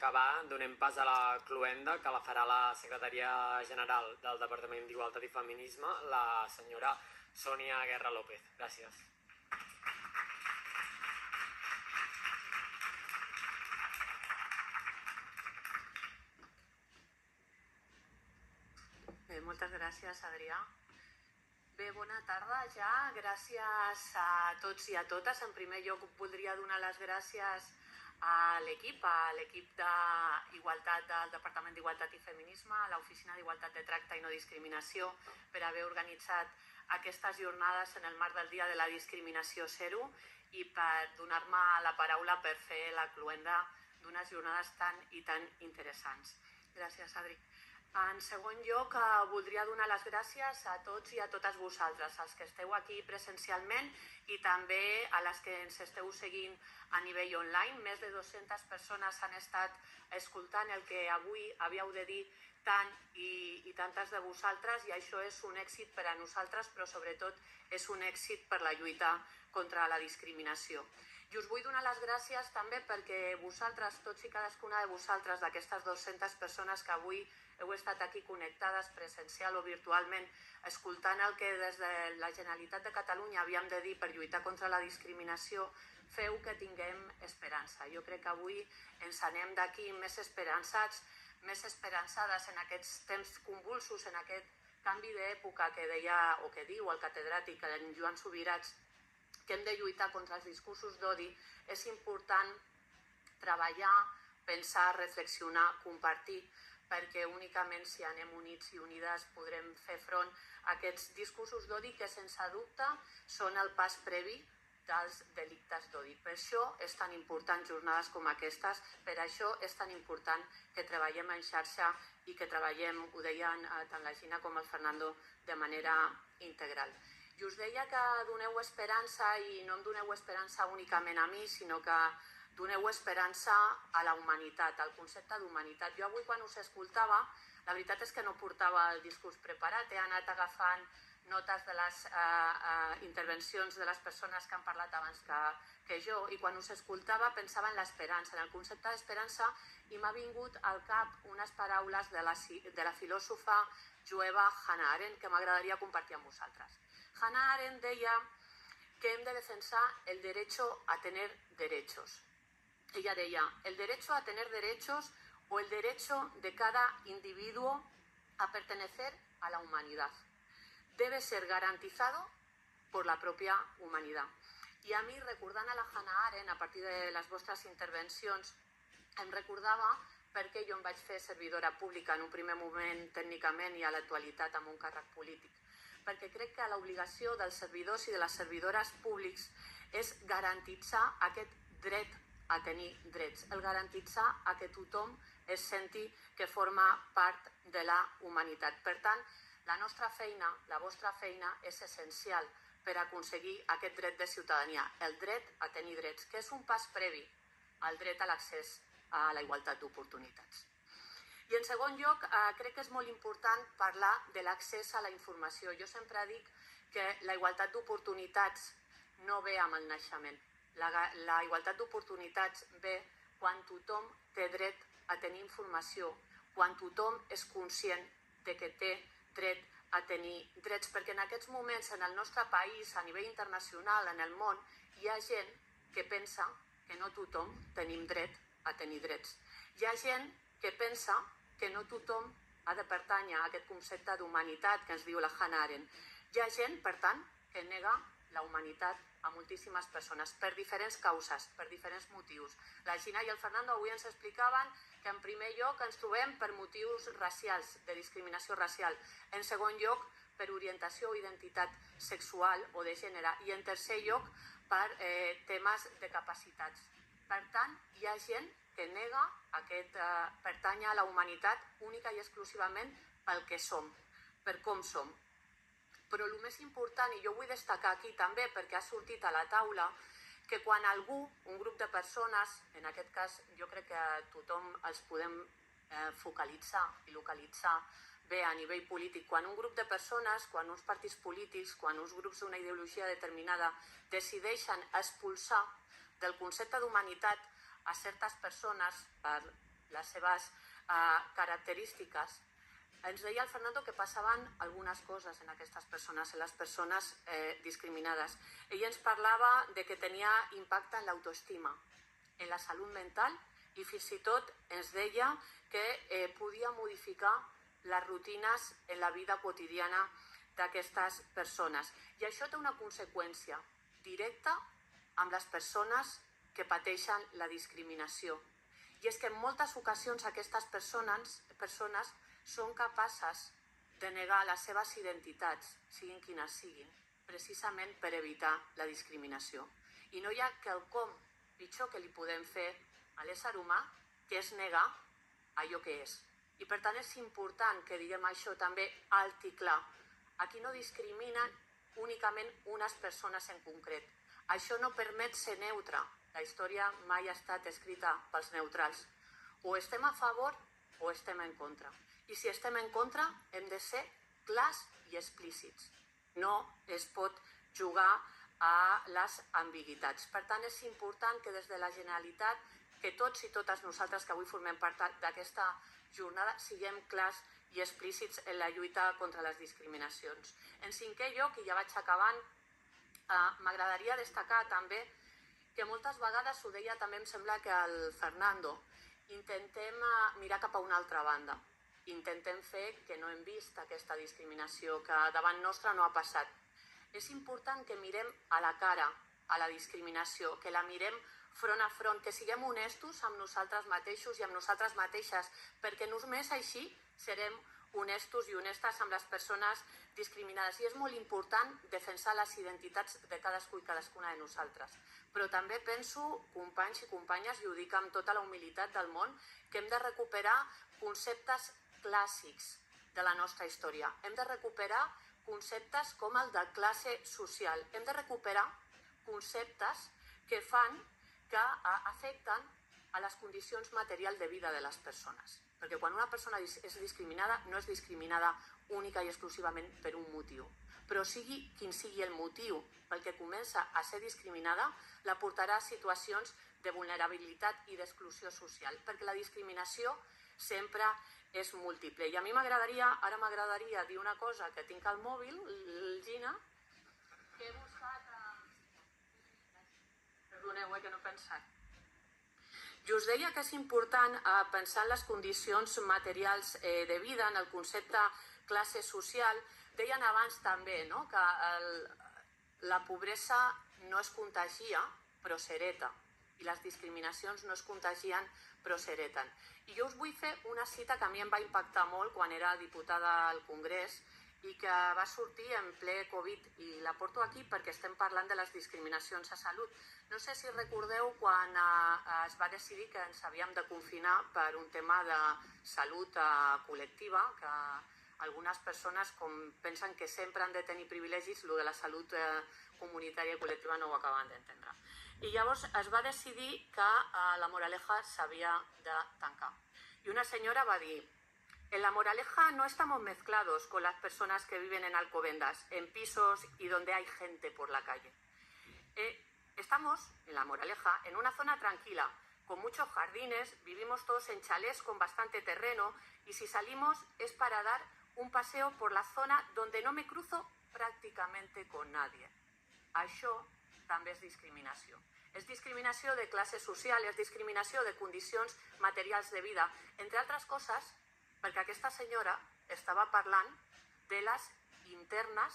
acabar, donem pas a la cloenda, que la farà la secretària general del Departament d'Igualtat i Feminisme, la senyora Sònia Guerra López. Gràcies. Bé, moltes gràcies, Adrià. Bé, bona tarda ja. Gràcies a tots i a totes. En primer lloc, voldria donar les gràcies a l'equip d'Igualtat del Departament d'Igualtat i Feminisme, a l'Oficina d'Igualtat de Tracte i No Discriminació, per haver organitzat aquestes jornades en el marc del Dia de la Discriminació Zero i per donar-me la paraula per fer la cloenda d'unes jornades tan i tan interessants. Gràcies, Adri. En segon lloc, voldria donar les gràcies a tots i a totes vosaltres, als que esteu aquí presencialment i també a les que ens esteu seguint a nivell online. Més de 200 persones han estat escoltant el que avui havíeu de dir tant i tantes de vosaltres, i això és un èxit per a nosaltres, però sobretot és un èxit per la lluita contra la discriminació. I us vull donar les gràcies també perquè vosaltres, tots i cadascuna de vosaltres, d'aquestes 200 persones que avui heu estat aquí connectades presencial o virtualment, escoltant el que des de la Generalitat de Catalunya havíem de dir per lluitar contra la discriminació, feu que tinguem esperança. Jo crec que avui ens anem d'aquí més esperançats, més esperançades en aquests temps convulsos, en aquest canvi d'època que deia o que diu el catedràtic en Joan Subirats, que hem de lluitar contra els discursos d'odi. És important treballar, pensar, reflexionar, compartir, perquè únicament si anem units i unides podrem fer front a aquests discursos d'odi que sense dubte són el pas previ dels delictes d'odi. Per això és tan important jornades com aquestes, per això és tan important que treballem en xarxa i que treballem, ho deien tant la Gina com el Fernando, de manera integral. I us deia que doneu esperança, i no em doneu esperança únicament a mi, sinó que doneu esperança a la humanitat, al concepte d'humanitat. Jo avui quan us escoltava, la veritat és que no portava el discurs preparat, he anat agafant notes de les intervencions de les persones que han parlat abans que jo, i quan us escoltava pensava en l'esperança, en el concepte d'esperança, i m'ha vingut al cap unes paraules de la filòsofa jueva Hannah Arendt que m'agradaria compartir amb vosaltres. Hannah Arendt deia que hem de defensar el derecho a tener derechos. Ella deia, el derecho a tener derechos o el derecho de cada individuo a pertenecer a la humanidad debe ser garantizado por la propia humanidad. I a mi, recordant a la Hannah Arendt, a partir de les vostres intervencions, em recordava perquè jo em vaig fer servidora pública en un primer moment tècnicament i a l'actualitat amb un càrrec polític. Perquè crec que l'obligació dels servidors i de les servidores públics és garantitzar aquest dret a tenir drets, el garantitzar a que tothom es senti que forma part de la humanitat. Per tant, la nostra feina, la vostra feina, és essencial per aconseguir aquest dret de ciutadania, el dret a tenir drets, que és un pas previ al dret a l'accés a la igualtat d'oportunitats. I en segon lloc, crec que és molt important parlar de l'accés a la informació. Jo sempre dic que la igualtat d'oportunitats no ve amb el naixement. La igualtat d'oportunitats ve quan tothom té dret a tenir informació, quan tothom és conscient de que té dret a tenir drets, perquè en aquests moments en el nostre país, a nivell internacional, en el món, hi ha gent que pensa que no tothom tenim dret a tenir drets. Hi ha gent que pensa que no tothom ha de pertànyer a aquest concepte d'humanitat que ens diu la Hannah Arendt. Hi ha gent, per tant, que nega la humanitat a moltíssimes persones, per diferents causes, per diferents motius. La Gina i el Fernando avui ens explicaven que en primer lloc ens trobem per motius racials, de discriminació racial, en segon lloc per orientació o identitat sexual o de gènere, i en tercer lloc per temes de capacitats. Per tant, hi ha gent que nega aquest pertànyer a la humanitat única i exclusivament pel que som, per com som. Però el més important, i jo vull destacar aquí també perquè ha sortit a la taula, que quan algú, un grup de persones, en aquest cas jo crec que tothom els podem focalitzar i localitzar bé a nivell polític, quan un grup de persones, quan uns partits polítics, quan uns grups d'una ideologia determinada decideixen expulsar del concepte d'humanitat a certes persones per les seves característiques, ens deia el Fernando que passaven algunes coses en aquestes persones, en les persones discriminades. Ell ens parlava de que tenia impacte en l'autoestima, en la salut mental, i fins i tot ens deia que podia modificar les rutines en la vida quotidiana d'aquestes persones. I això té una conseqüència directa amb les persones que pateixen la discriminació. I és que en moltes ocasions aquestes persones són capaces de negar les seves identitats, siguin quines siguin, precisament per evitar la discriminació. I no hi ha quelcom pitjor que li podem fer a l'ésser humà, que és negar allò que és. I per tant és important que diguem això també alt i clar. Aquí no discriminen únicament unes persones en concret. Això no permet ser neutre. La història mai ha estat escrita pels neutrals. O estem a favor o estem en contra. I si estem en contra hem de ser clars i explícits. No es pot jugar a les ambigüitats. Per tant, és important que des de la Generalitat, que tots i totes nosaltres que avui formem part d'aquesta jornada siguem clars i explícits en la lluita contra les discriminacions. En cinquè lloc, i ja vaig acabant, m'agradaria destacar també que moltes vegades, ho deia també em sembla que el Fernando, intentem mirar cap a una altra banda. Intentem fer que no hem vist aquesta discriminació, que davant nostra no ha passat. És important que mirem a la cara a la discriminació, que la mirem front a front, que siguem honestos amb nosaltres mateixos i amb nosaltres mateixes, perquè només així serem honestos i honestes amb les persones discriminades. I és molt important defensar les identitats de cadascú i cadascuna de nosaltres. Però també penso, companys i companyes, i ho dic amb tota la humilitat del món, que hem de recuperar conceptes clàssics de la nostra història. Hem de recuperar conceptes com el de classe social. Hem de recuperar conceptes que afecten a les condicions materials de vida de les persones. Perquè quan una persona és discriminada, no és discriminada única i exclusivament per un motiu. Però sigui quin sigui el motiu pel que comença a ser discriminada, la portarà a situacions de vulnerabilitat i d'exclusió social. Perquè la discriminació sempre és múltiple. I a mi ara m'agradaria dir una cosa que tinc al mòbil, el Gina, que he buscat... Perdoneu, que no he pensat. I us deia que és important pensar en les condicions materials de vida, en el concepte classe social. Deien abans també que la pobresa no es contagia, però s'hereta. I les discriminacions no es contagien, però s'hereten. I jo us vull fer una cita que a mi em va impactar molt quan era diputada al Congrés i que va sortir en ple Covid, i la porto aquí perquè estem parlant de les discriminacions a salut. No sé si recordeu quan es va decidir que ens havíem de confinar per un tema de salut col·lectiva, que algunes persones, com pensen que sempre han de tenir privilegis, el de la salut comunitària i col·lectiva no ho acaben d'entendre. I llavors es va decidir que la Moraleja s'havia de tancar. Y una señora va a decir: en La Moraleja no estamos mezclados con las personas que viven en Alcobendas, en pisos y donde hay gente por la calle. Estamos, en La Moraleja, en una zona tranquila, con muchos jardines, vivimos todos en chalés con bastante terreno y si salimos es para dar un paseo por la zona donde no me cruzo pràcticamente con nadie. Això també és discriminació. És discriminació de classe social, és discriminació de condicions materials de vida, entre altres coses, perquè aquesta senyora estava parlant de les internes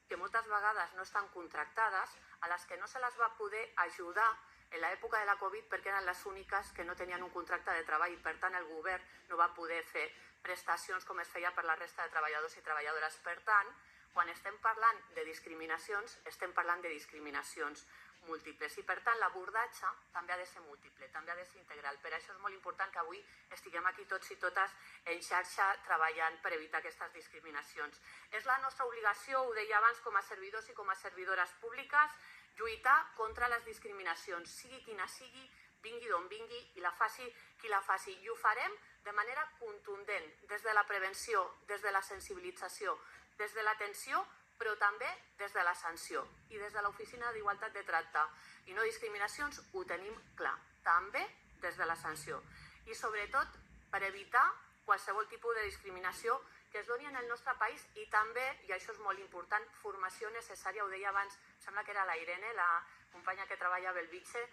que moltes vegades no estan contractades, a les que no se les va poder ajudar en l'època de la Covid perquè eren les úniques que no tenien un contracte de treball i per tant el govern no va poder fer prestacions com es feia per la resta de treballadors i treballadores. Per tant, quan estem parlant de discriminacions, estem parlant de discriminacions múltiples i per tant l'abordatge també ha de ser múltiple, també ha de ser integral. Per això és molt important que avui estiguem aquí tots i totes en xarxa treballant per evitar aquestes discriminacions. És la nostra obligació, ho deia abans, com a servidors i com a servidores públiques, lluitar contra les discriminacions, sigui quina sigui, vingui d'on vingui i la faci qui la faci. I ho farem de manera contundent, des de la prevenció, des de la sensibilització, des de l'atenció, però també des de la sanció i des de l'Oficina d'Igualtat de Tracte i No Discriminacions ho tenim clar, també des de la sanció. i sobretot per evitar qualsevol tipus de discriminació que es doni en el nostre país i també, i això és molt important, formació necessària, ho deia abans, sembla que era la Irene, la companya que treballa a Belvitge,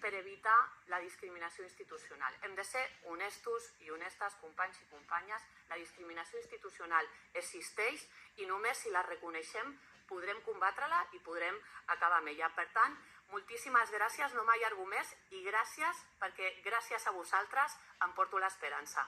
per evitar la discriminació institucional. Hem de ser honestos i honestes, companys i companyes. La discriminació institucional existeix i només si la reconeixem podrem combatre-la i podrem acabar amb ella. Per tant, moltíssimes gràcies, no m'allargo més, i gràcies perquè gràcies a vosaltres em porto l'esperança.